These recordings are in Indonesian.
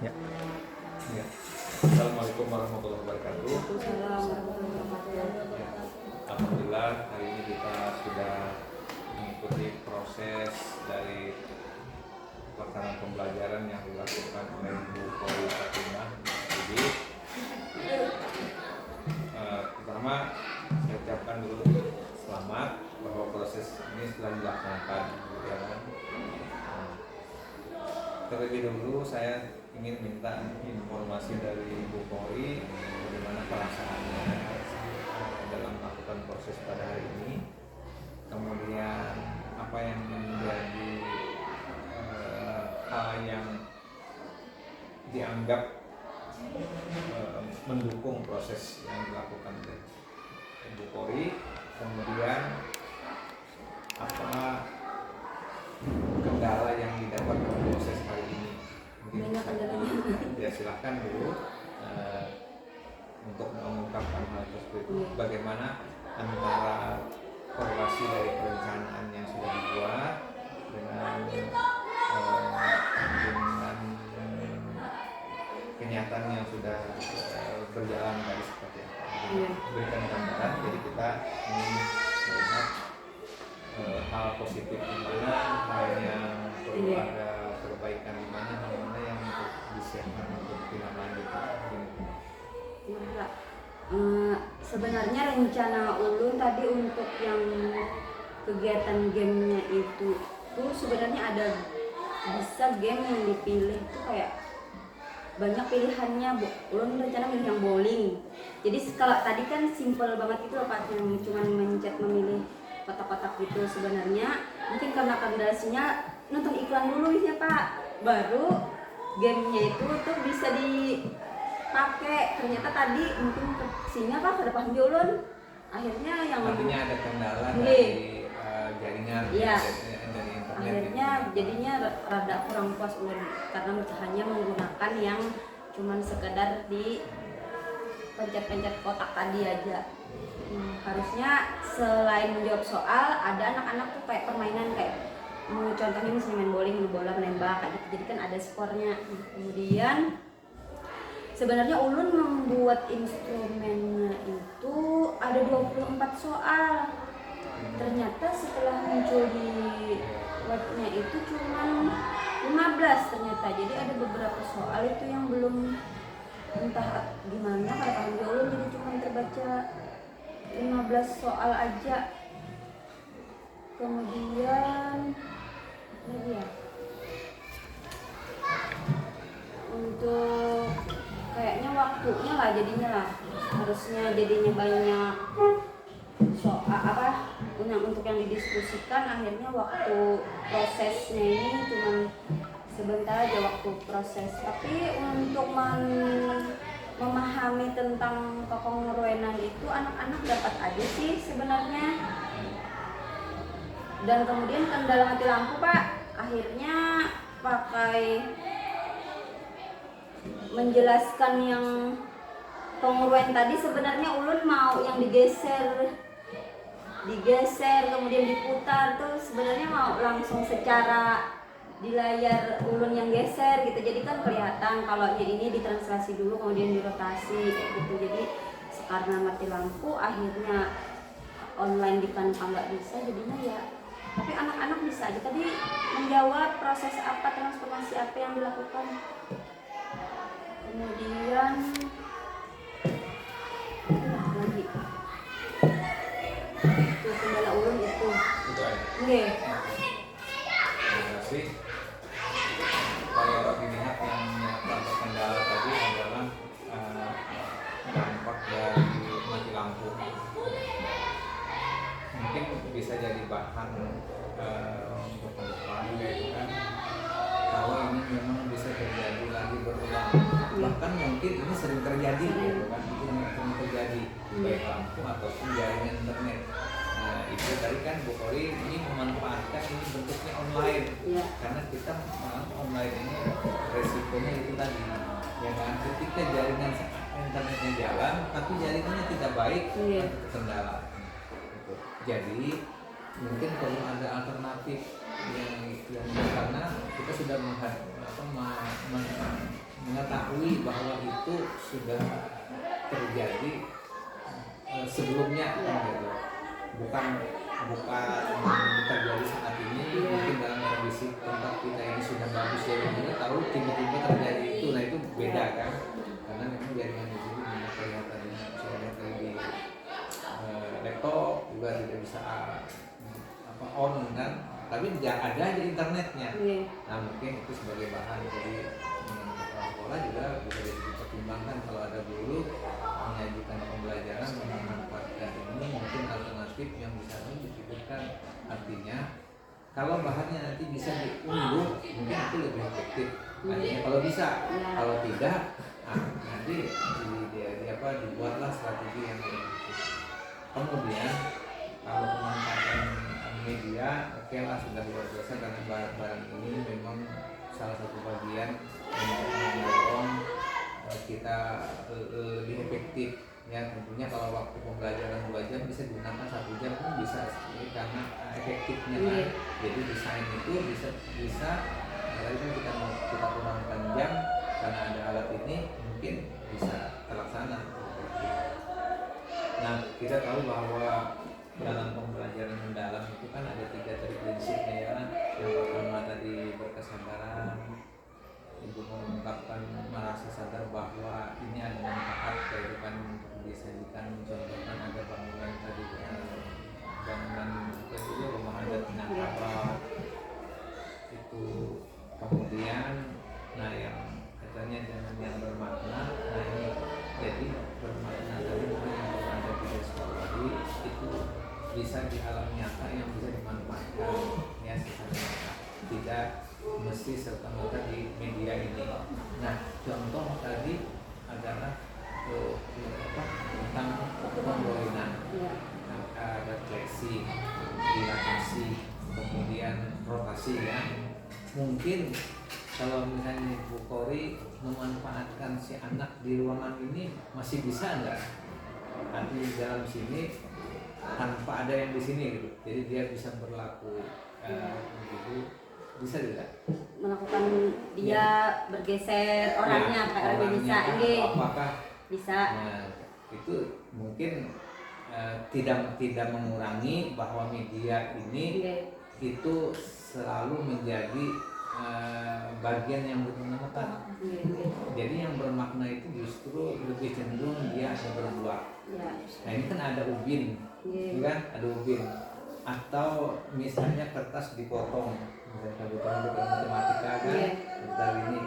Ya. Ya. Assalamualaikum warahmatullahi wabarakatuh. Waalaikumsalam warahmatullahi wabarakatuh. Ya. Alhamdulillah hari ini kita sudah mengikuti proses dari pelaksanaan pembelajaran yang dilakukan oleh Bu Kori Fatimah. Jadi pertama saya ucapkan dulu selamat bahwa proses ini sudah dilaksanakan. Ya kan? Terlebih dahulu saya ingin minta informasi dari Bu Kori bagaimana perasaannya dalam melakukan proses pada hari ini, kemudian apa yang menjadi hal yang dianggap mendukung proses yang dilakukan oleh Bu Kori, kemudian apa kendala yang didapat dalam proses hari ini. Mungkin Banyak kendalanya. ya silahkan dulu untuk mengungkapkan hal tersebut. Bagaimana antara korelasi dari perencanaan yang sudah dibuat dengan kenyataan yang sudah berjalan tadi seperti apa. Berikan gambaran. Jadi kita ingin melihat hal positif di mana, hal yang perlu ada perbaikan di mana, hal mana yang untuk disiapkan untuk tindak lanjut. Iya, sebenarnya rencana ulun tadi untuk yang kegiatan gamenya itu tuh sebenarnya ada bisa game yang dipilih tuh kayak banyak pilihannya. Ulun rencana milih yang bowling. Jadi kalau tadi kan simple banget itu loh Pak, yang cuma mencet memilih kotak-kotak gitu. Sebenarnya mungkin karena kandasinya nonton iklan dulu ya Pak, baru gamenya itu tuh bisa dipakai. Ternyata tadi mungkin kesini Pak ada paham ulun, akhirnya yang artinya ada kendala dari jaringan ya, dari internet. akhirnya jadinya rada kurang puas ulun karena hanya menggunakan yang cuman sekedar di pencet-pencet kotak tadi aja. Harusnya selain menjawab soal ada anak-anak tuh kayak permainan kayak contohnya misalnya main bowling, bola menembak kayak gitu. Jadi kan ada skornya. Kemudian sebenarnya ulun membuat instrumennya itu ada 24 soal. Ternyata setelah muncul di webnya itu cuman 15 ternyata. Jadi ada beberapa soal itu yang belum entah gimana kalau paham ulun, jadi cuma terbaca 15 soal aja. Kemudian lagi ya, untuk kayaknya waktunya lah jadinya lah, harusnya jadinya banyak soal apa untuk yang didiskusikan. Akhirnya waktu prosesnya ini cuma sebentar aja waktu proses, tapi untuk memahami tentang tokoh ngeruenan itu anak-anak dapat aja sih sebenarnya. Dan kemudian kendala mati lampu Pak, akhirnya pakai menjelaskan yang penguruan tadi. Sebenarnya ulun mau yang digeser kemudian diputar tuh, sebenarnya mau langsung secara di layar ulun yang geser gitu, jadi kan kelihatan kalau ini ditranslasi dulu kemudian dirotasi kayak gitu. Jadi karena mati lampu akhirnya online di Canva nggak bisa, jadinya ya tapi anak-anak bisa aja tadi menjawab proses apa, transformasi apa yang dilakukan. Kemudian lagi itu kendala ulun itu aja. nggih. Terima kasih. Kalau dilihat yang menyebabkan kendala tadi adalah dampak dari mati lampu. Mungkin bisa jadi bahan untuk ke depan gitu kan. Kalau ini memang bisa terjadi lagi berulang, bahkan mungkin ini sering terjadi gitu kan, itu sering terjadi baik lampu ataupun jaringan internet. Nah itu tadi kan Bu Kori ini memanfaatkan ini bentuknya online, karena kita online ini resikonya itu tadi, ya kan, ketika jaringan internetnya jalan tapi jaringannya tidak baik, itu kendala. Jadi mungkin perlu ada alternatif yang karena kita sudah bahwa itu sudah terjadi sebelumnya kan gitu. Bukan terjadi saat ini, mungkin dalam kondisi tempat kita ini sudah bagus dari dulu, tahu tiba-tiba terjadi itu. Nah itu beda kan, karena memang jaringan di sini banyak kelihatannya saya lihat di laptop juga tidak bisa on kan, tapi ada aja internetnya. Nah mungkin itu sebagai bahan, jadi kepala sekolah juga bisa dipertimbangkan kalau ada guru menyajikan pembelajaran memanfaatkan ini, mungkin alternatif yang bisa dipikirkan. Artinya kalau bahannya nanti bisa diunduh, mungkin itu lebih efektif. Artinya kalau bisa, kalau tidak, nanti dibuatlah strategi yang lebih efektif. Kemudian kalau pemanfaatan media, oke lah, sudah luar biasa, karena barang ini memang salah satu bagian untuk mendorong kita lebih efektif. Ya tentunya kalau waktu pembelajaran 2 jam bisa digunakan 1 jam pun bisa, karena efektifnya kan. Jadi desain itu bisa kalau kita kurangkan jam karena ada alat ini, mungkin bisa terlaksana. Nah kita tahu bahwa dalam pembelajaran mendalam itu kan ada 3 tadi prinsipnya ya. Yang pertama tadi berkesadaran, ibu mengungkapkan merasa sadar bahwa ini ada manfaat kehidupan untuk disajikan. Contohkan ada bangunan tadi, bangunan itu rumah adat Minangkabau itu. Kemudian nah yang katanya jangan yang bermakna, nah ini jadi bermakna tadi yang ada di sekolah itu bisa di alam nyata yang bisa dimanfaatkan ya secara nyata, tidak mesti serta-merta di media ini. Nah contoh tadi adalah tentang pembolehan, ada fleksi, dilatasi, kemudian rotasi ya. Mungkin kalau misalnya Bu Kori memanfaatkan si anak di ruangan ini masih bisa nggak? Nanti di dalam sini tanpa ada yang di sini gitu, jadi dia bisa berlaku begitu, bisa tidak? Melakukan dia bergeser orangnya, orangnya bisa, apakah bisa? Nah itu mungkin tidak mengurangi bahwa media ini itu selalu menjadi bagian yang bermanfaat. Jadi yang bermakna itu justru lebih cenderung dia ada berbuah. Nah ini kan ada ubin, kan? Ada ubin. Atau misalnya kertas dipotong, misalnya kebetulan di matematika kan, bentar ini.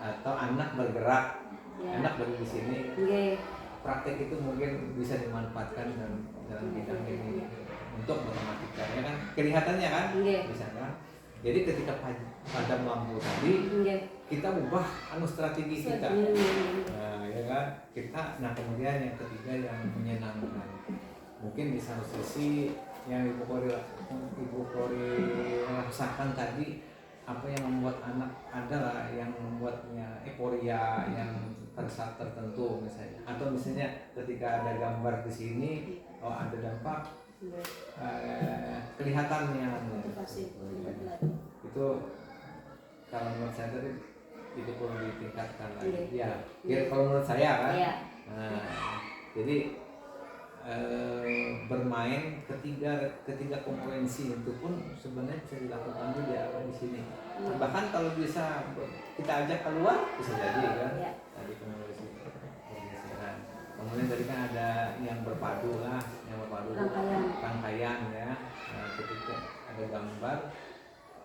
Atau anak bergerak, anak berdiri di sini. Praktek itu mungkin bisa dimanfaatkan dalam bidang ini untuk matematika, ya kan? Kelihatannya kan, bisa kan? Jadi ketika padam lampu tadi, kita ubah strategi kita, nah, ya kan? Nah kemudian yang ketiga yang menyenangkan, mungkin di satu sisi yang Ibu Kori rasakan tadi, apa yang membuat anak adalah yang membuatnya euforia yang pada saat tertentu misalnya, atau misalnya ketika ada gambar di sini, ada dampak. Kelihatannya itu kalau menurut saya tadi itu perlu ditingkatkan lagi ya, kalau menurut saya kan. Jadi bermain ketiga kompetensi itu pun sebenarnya bisa dilakukan juga di sini. Bahkan kalau bisa kita ajak keluar bisa jadi kan. Tadi pergeseran. Kemudian tadi kan ada yang berpadu lah, rangkaian ya. Nah, ketika ada gambar.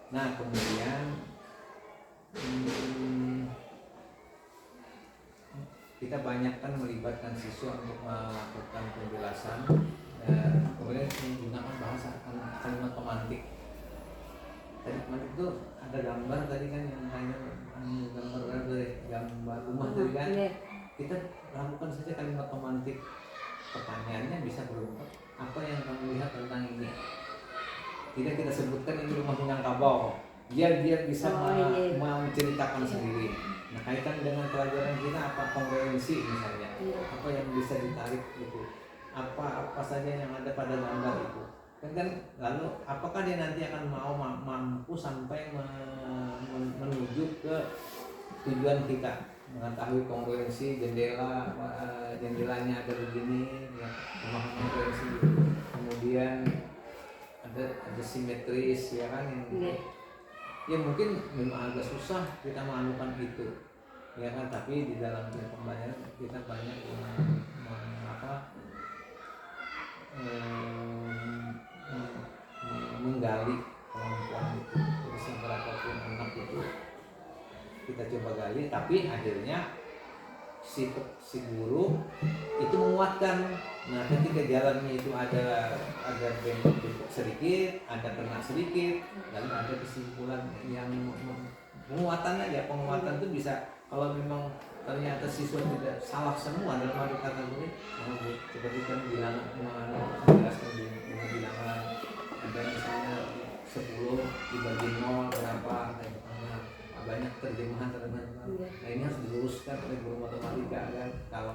Nah kemudian kita banyak kan melibatkan siswa untuk melakukan penjelasan, kemudian menggunakan bahasa kalimat pemantik. Tadi pemantik itu ada gambar tadi kan, yang hanya gambar rumah tadi kan. Kita lakukan saja kalimat pemantik. Pertanyaannya bisa berupa, apa yang kamu lihat tentang ini? Tidak kita sebutkan ini rumah Minangkabau, dia bisa menceritakan sendiri. Nah kaitan dengan pelajaran kita apa kongruensi misalnya, apa yang bisa ditarik itu, apa saja yang ada pada gambar itu kan, lalu apakah dia nanti akan mampu sampai menuju ke tujuan kita. mengetahui kongruensi jendelanya ada begini, ya, memahami kongruensi gitu. Kemudian ada simetris ya kan yang ya mungkin memang agak susah kita menganukan itu ya kan, tapi di dalam pembelajaran kita banyak menggali kemampuan itu. Jadi seberapapun anak itu kita coba gali, tapi akhirnya si guru itu menguatkan. Nah, ketika jalannya itu ada bengkok sedikit, ada kena sedikit, lalu ada kesimpulan yang penguatan aja. Penguatan itu bisa kalau memang ternyata siswa tidak salah semua dalam arti kata ini, coba kita menjelaskan di bilangan ada misalnya 10 dibagi 0 berapa, banyak terjemahan. Nah, ini harus diluruskan oleh guru matematika kan, kalau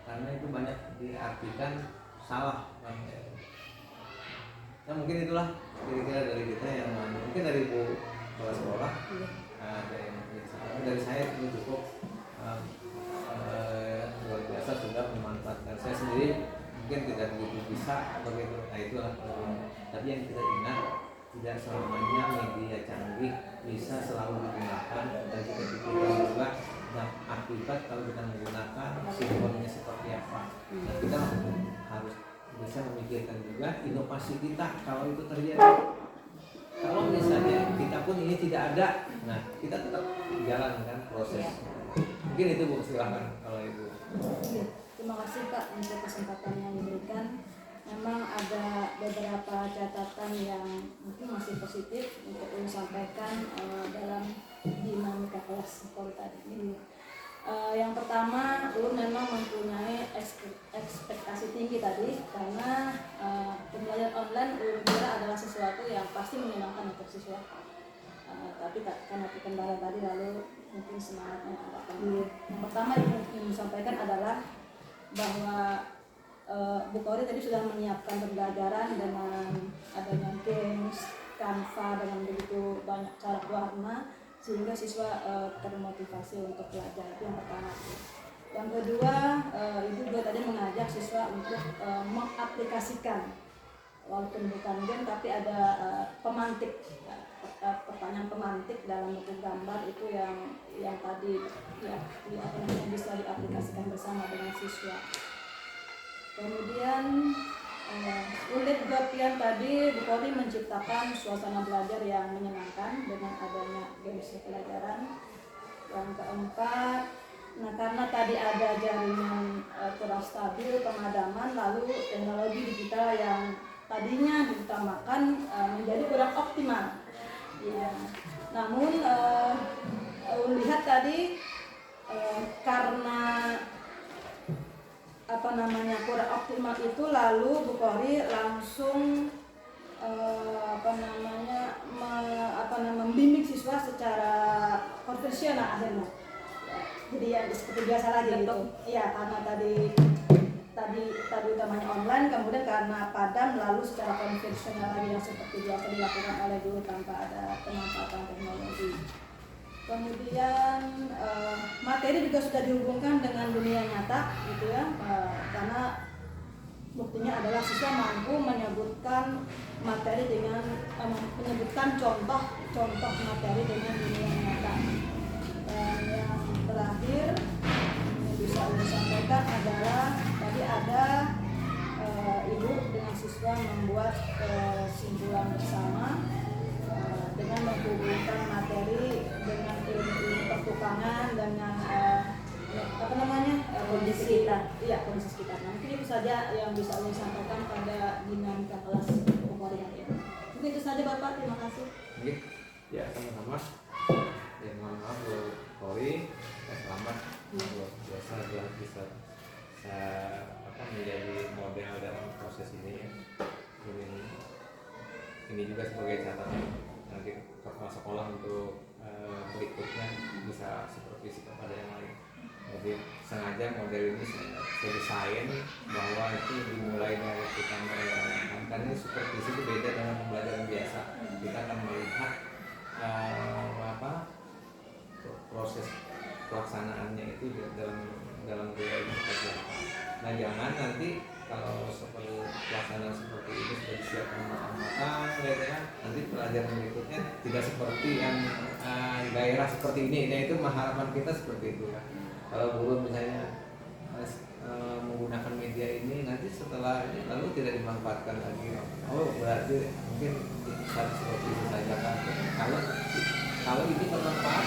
karena itu banyak diartikan salah kan. Nah, mungkin itulah kira-kira dari kita yang mungkin dari Bu kepala sekolah. Dari saya itu cukup luar biasa, sudah memanfaatkan. Saya sendiri mungkin tidak begitu bisa begitu. Nah, itulah tapi yang kita ingat, tidak selamanya media canggih bisa selalu digunakan, dan kita pikirkan juga akibat kalau kita menggunakan sinkronnya seperti apa. Dan kita harus bisa memikirkan juga inovasi kita kalau itu terjadi. Kalau misalnya kita pun ini tidak ada, nah kita tetap jalankan proses. Mungkin itu Bu, silahkan kalau Ibu. Terima kasih Pak untuk kesempatan yang diberikan. Memang ada beberapa catatan yang mungkin masih positif untuk disampaikan dalam dinamika kelas sekolah tadi ini. Yang pertama, memang mempunyai ekspektasi tinggi tadi, karena pembelajaran online kira adalah sesuatu yang pasti menyenangkan untuk siswa. Tapi karena kendala tadi, lalu mungkin semangatnya agak tinggi. Yang pertama yang ingin disampaikan adalah bahwa Bu Kori tadi sudah menyiapkan pembelajaran dengan adanya games, Canva dengan begitu banyak cara warna, sehingga siswa termotivasi untuk belajar. Itu yang pertama. Yang kedua, Ibu juga tadi mengajak siswa untuk mengaplikasikan, walaupun bukan game tapi ada pemantik, pertanyaan pemantik dalam bentuk gambar itu yang tadi ya bisa diaplikasikan bersama dengan siswa. Kemudian unit Gopian tadi Bu Kori menciptakan suasana belajar yang menyenangkan dengan adanya games pelajaran. Yang keempat, karena tadi ada jaringan kurang stabil pemadaman, lalu teknologi digital yang tadinya diutamakan menjadi kurang optimal. Ya. Namun lihat tadi karena kurang optimal itu, lalu Bu Kori langsung membimbing siswa secara konvensional akhirnya. Jadi ya seperti biasa lagi gitu. Iya, karena tadi utamanya online, kemudian karena padam, lalu secara konvensional lagi yang seperti biasa dilakukan oleh guru tanpa ada pemanfaatan teknologi. Kemudian materi juga sudah dihubungkan dengan dunia nyata gitu ya, karena buktinya adalah siswa mampu menyebutkan materi dengan menyebutkan contoh materi dengan dunia nyata. Dan yang terakhir yang bisa disampaikan adalah tadi ada Ibu dengan siswa membuat simpulan bersama dengan menghubungkan materi dengan ilmu pertukangan dengan kondisi kita. Iya, kondisi sekitar. Nah, mungkin itu saja yang bisa saya sampaikan pada dinamika kelas Bu Kori hari ini. Mungkin itu saja Bapak, terima kasih. Oke, ya sama-sama. Ya, mohon maaf Bu Kori, selamat luar biasa telah bisa menjadi model dalam proses ini. Ini juga sebagai catatan nanti kepala sekolah untuk berikutnya bisa supervisi kepada yang lain. Jadi sengaja model ini saya desain bahwa itu dimulai dari kita merayakan, karena ini supervisi itu beda dengan pembelajaran biasa. Kita akan melihat pelaksanaannya itu dalam guru ini seperti apa. Nah jangan nanti kalau seperti pelaksanaan seperti ini sudah disiapkan matang-matang, gitu kan, nanti pelajaran berikutnya tidak seperti yang daerah seperti ini. Nah itu harapan kita seperti itu ya. Kalau guru misalnya menggunakan media ini nanti setelah ini lalu tidak dimanfaatkan lagi, oh berarti mungkin harus seperti itu saja kan. Kalau ini bermanfaat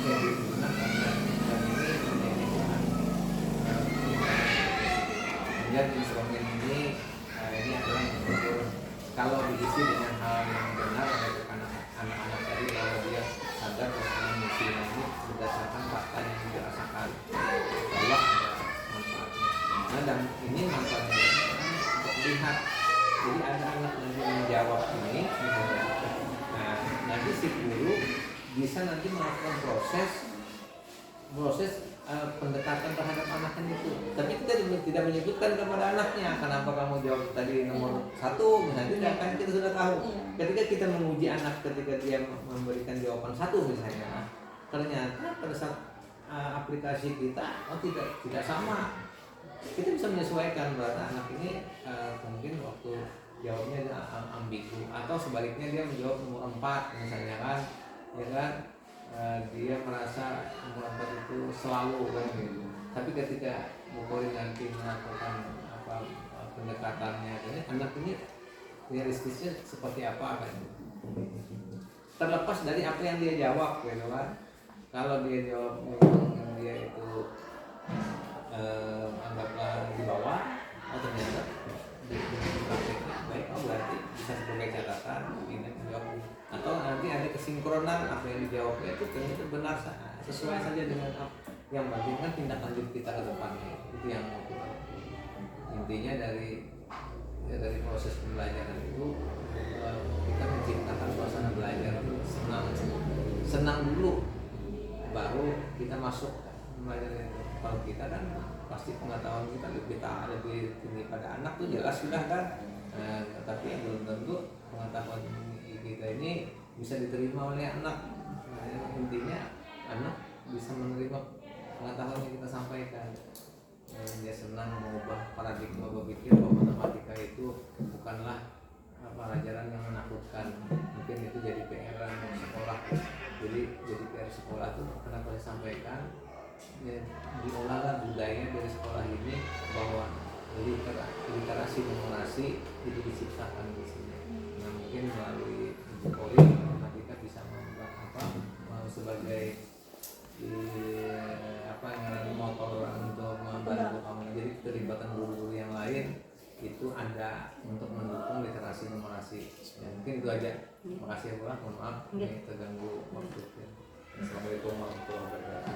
ya digunakan, dan ini menjadi bahan kemudian instrumen ini adalah betul kalau diisi dengan hal yang benar oleh anak-anak tadi, kalau dia sadar bahwa misinya ini berdasarkan fakta yang dia rasakan, Allah ada manfaatnya. Nah dan ini manfaatnya untuk lihat, jadi ada anak yang menjawab ini misalnya, nah nanti si guru bisa nanti melakukan proses pendekatan terhadap anaknya itu, tapi kita tidak menyebutkan kepada anaknya kenapa kamu jawab tadi nomor 1 misalnya, tidak, kan kita sudah tahu. Ketika kita menguji anak ketika dia memberikan jawaban 1 misalnya, nah, ternyata pada saat aplikasi kita tidak sama, kita bisa menyesuaikan bahwa anak ini mungkin waktu jawabnya ambigu, atau sebaliknya dia menjawab nomor 4 misalnya kan, ya kan, dia merasa nomor 4 itu selalu kan gitu. Tapi ketika Bu Kori nanti melakukan pendekatannya, ini anak ini realistisnya seperti apa kan? Terlepas dari apa yang dia jawab gitu kan. Kalau dia jawab yang dia itu anggaplah di bawah, ternyata di prakteknya baik, berarti bisa sebagai catatan ini menjawab, atau nanti ada kesinkronan apa yang dijawabnya itu ternyata benar sesuai saja dengan yang penting kan tindak lanjut kita ke depannya. Itu yang mau kita intinya dari proses pembelajaran itu, kita menciptakan suasana belajar itu senang dulu, baru kita masuk belajar itu. Kalau kita kan pasti pengetahuan kita lebih tinggi pada anak tuh jelas sudah kan, tapi yang belum tentu pengetahuan kita ini bisa diterima oleh anak. Intinya anak bisa menerima pengetahuan yang kita sampaikan. Dia senang mengubah paradigma berpikir bahwa matematika itu bukanlah pelajaran yang menakutkan. Mungkin itu jadi PR sekolah. Jadi PR sekolah tuh kenapa saya sampaikan, ya, diolahlah budaya dari sekolah ini bahwa literasi numerasi itu diciptakan di sini. Nah mungkin melalui Ibu Kori matematika bisa sebagai motor untuk membantu kamu. Jadi keterlibatan guru-guru yang lain itu ada untuk mendukung literasi numerasi. Ya, mungkin itu aja. Makasih ya Bu, mohon maaf ini terganggu waktu. Assalamualaikum warahmatullahi wabarakatuh.